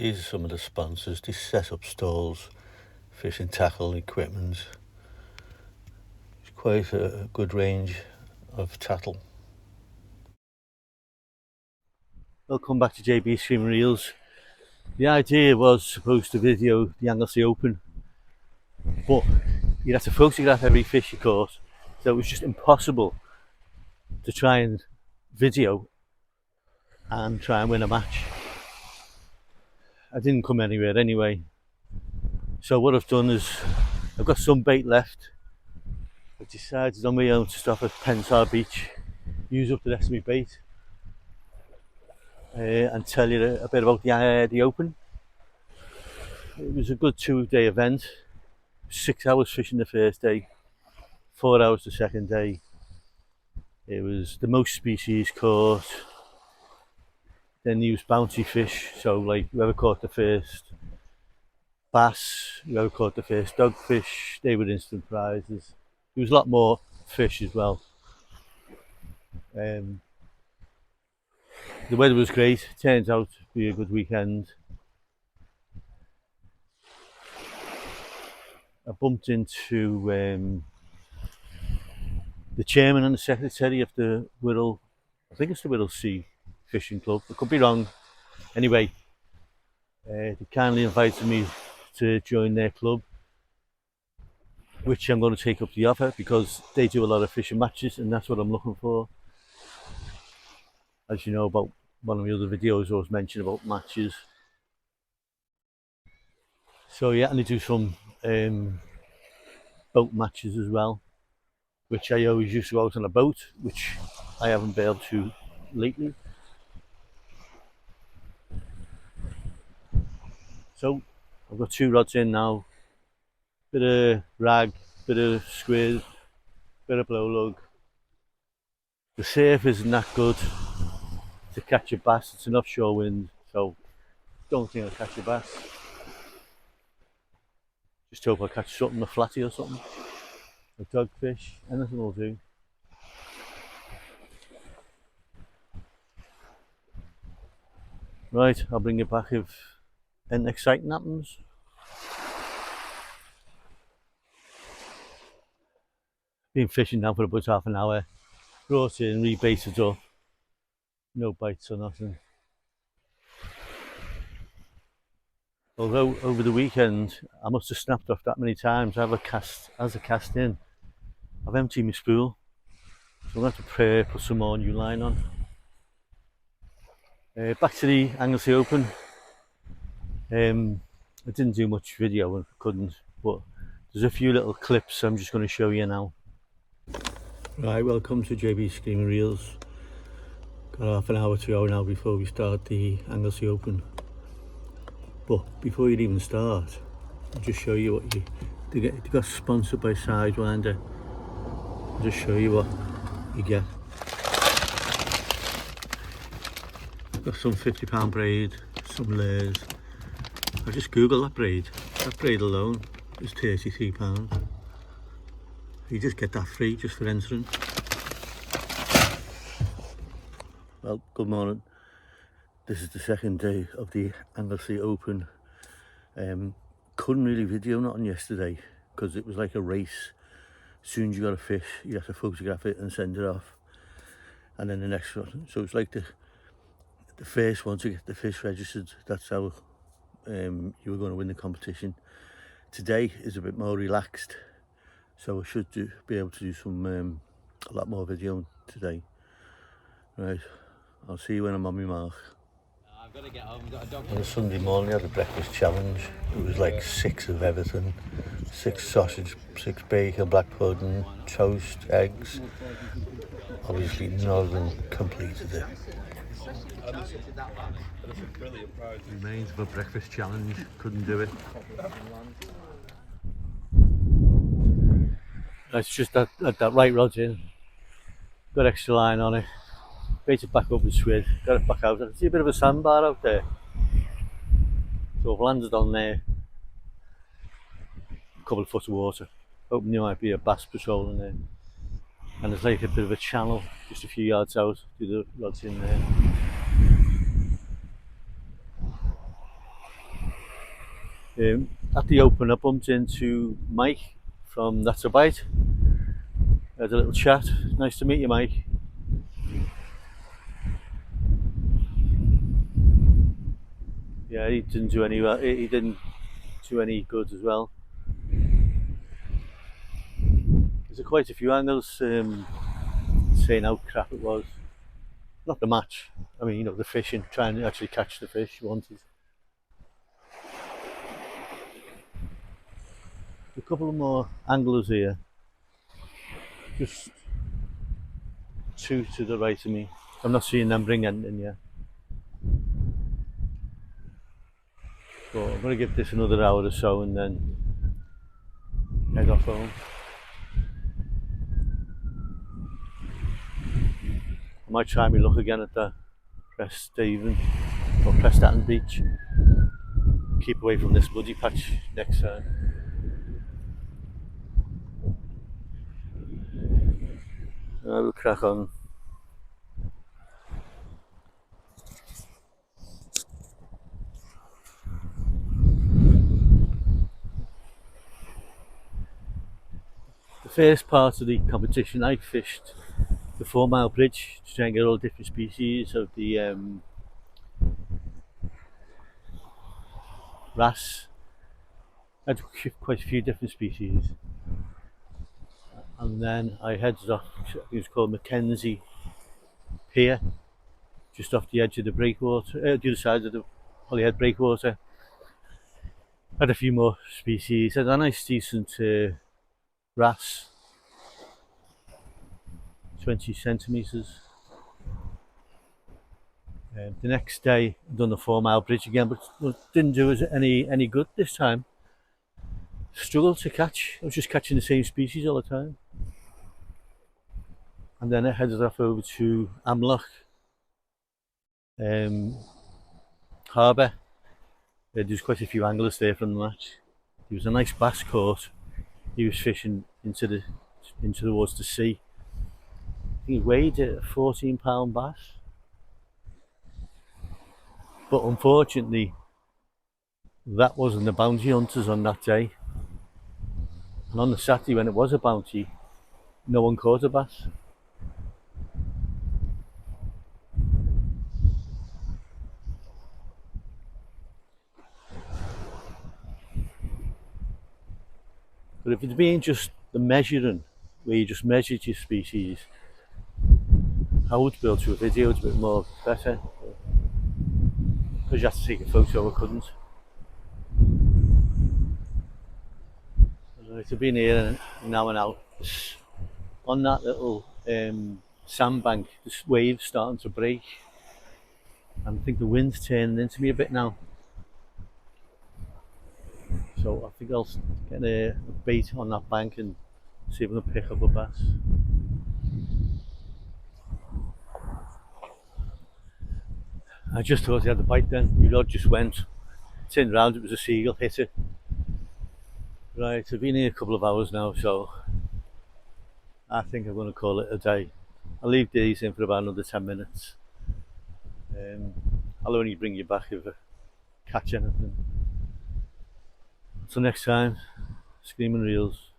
These are some of the sponsors. They set up stalls, fishing tackle, equipment. It's quite a good range of tattle. Welcome back to JB Stream Reels. The idea was supposed to video the Anglesey Open, but you'd have to photograph every fish you caught, so it was just impossible to try and video and try and win a match. I didn't come anywhere anyway, so what I've done is I've got some bait left. I've decided on my own to stop at Pensar Beach, use up the rest of my bait, and tell you a bit about the Open. It was a good 2-day event. 6 hours fishing the first day, 4 hours the second day. It was the most species caught. Then used bounty fish, so like whoever caught the first bass, whoever caught the first dogfish, they were instant prizes. There was a lot more fish as well. The weather was great, turns out to be a good weekend. I bumped into the chairman and the secretary of the Wirral, I think it's the Wirral Sea Fishing Club, I could be wrong. Anyway, they kindly invited me to join their club, which I'm going to take up the offer because they do a lot of fishing matches and that's what I'm looking for. As you know, about one of the other videos I was mentioning about matches. So yeah, and they do some boat matches as well, which I always used to go out on a boat, which I haven't been able to lately. So I've got 2 rods in now, bit of rag, bit of squid, bit of blow lug. The surf isn't that good to catch a bass, it's an offshore wind, so don't think I'll catch a bass. Just hope I catch something, a flatty or something, a dogfish, anything will do. Right, I'll bring you back if anything exciting happens. Been fishing now for about half an hour, brought in, rebaited up, no bites or nothing. Although over the weekend I must have snapped off that many times, I have a cast in, I've emptied my spool, so I'm going to have to put some more new line on. Back to the Anglesey Open. I didn't do much video and couldn't, but there's a few little clips I'm just going to show you now. Right, welcome to JB Stream Reels. Got half an hour to go now before we start the Anglesey Open. But before you even start, I'll just show you what they got sponsored by Sidewinder. I'll just show you what you get. Got some £50 braid, some layers. I just googled that braid. That braid alone is £33. You just get that free just for entering. Well, good morning. This is the second day of the Anglesey Open. Couldn't really video nothing yesterday because it was like a race. As soon as you got a fish, you have to photograph it and send it off. And then the next one. So it's like the first one to get the fish registered. That's how you were going to win the competition. Today is a bit more relaxed. So I should be able to do some a lot more video today. Right, I'll see you when I'm on my mark. I've got to get home. Got a dog. On a Sunday morning I had a breakfast challenge. It was like 6 of everything. 6 sausage, 6 bacon, black pudding, toast, eggs. Obviously none of them completed it. Remains of a breakfast challenge, couldn't do it. It's just that right rod's in, got extra line on it, baited back up with squid, got it back out. I can see a bit of a sandbar out there, so I've landed on there, a couple of foot of water, hoping there might be a bass patrol in there, and there's like a bit of a channel just a few yards out, the rod's in there. At the Open I bumped into Mike from That's a Bite. Had a little chat. Nice to meet you, Mike. Yeah, he didn't do any well. He didn't do any good as well. There's quite a few angles saying how crap it was. Not the match. I mean, the fishing, trying to actually catch the fish you wanted. A couple of more anglers here, just two to the right of me. I'm not seeing them bring anything yet. But I'm going to give this another hour or so and then head off home. I might try my luck again at the Presthaven or Prestatton Beach. Keep away from this muddy patch next time. I will crack on. The first part of the competition I fished the 4 Mile Bridge to try and get all different species of the wrasse. I had quite a few different species. And then I headed off, it was called Anglesea Pier, just off the edge of the breakwater, the other side of the Holyhead breakwater. Had a few more species, had a nice decent wrasse, 20 centimetres. The next day, done the 4 Mile Bridge again, but didn't do us any good this time. Struggled to catch. I was just catching the same species all the time. And then I headed off over to Amloch Harbour. There was quite a few anglers there from the match. There was a nice bass caught. He was fishing into towards the sea. I think he weighed a 14-pound bass. But unfortunately, that wasn't the bounty hunters on that day. And on the Saturday when it was a bounty, no one caught a bass. But if it's been just the measuring, where you just measured your species, I would be able to do a video, it's a bit more better. Because you have to take a photo, I couldn't. Right, I've been here now and out. On that little sandbank, the waves starting to break. And I think the wind's turning into me a bit now. So I think I'll get a bait on that bank and see if I can pick up a bass. I just thought he had the bite then. My rod just went, turned round, it was a seagull, hit it. Right, I've been here a couple of hours now, so I think I'm going to call it a day. I'll leave these in for about another 10 minutes. I'll only bring you back if I catch anything. Until next time, Screaming Reels.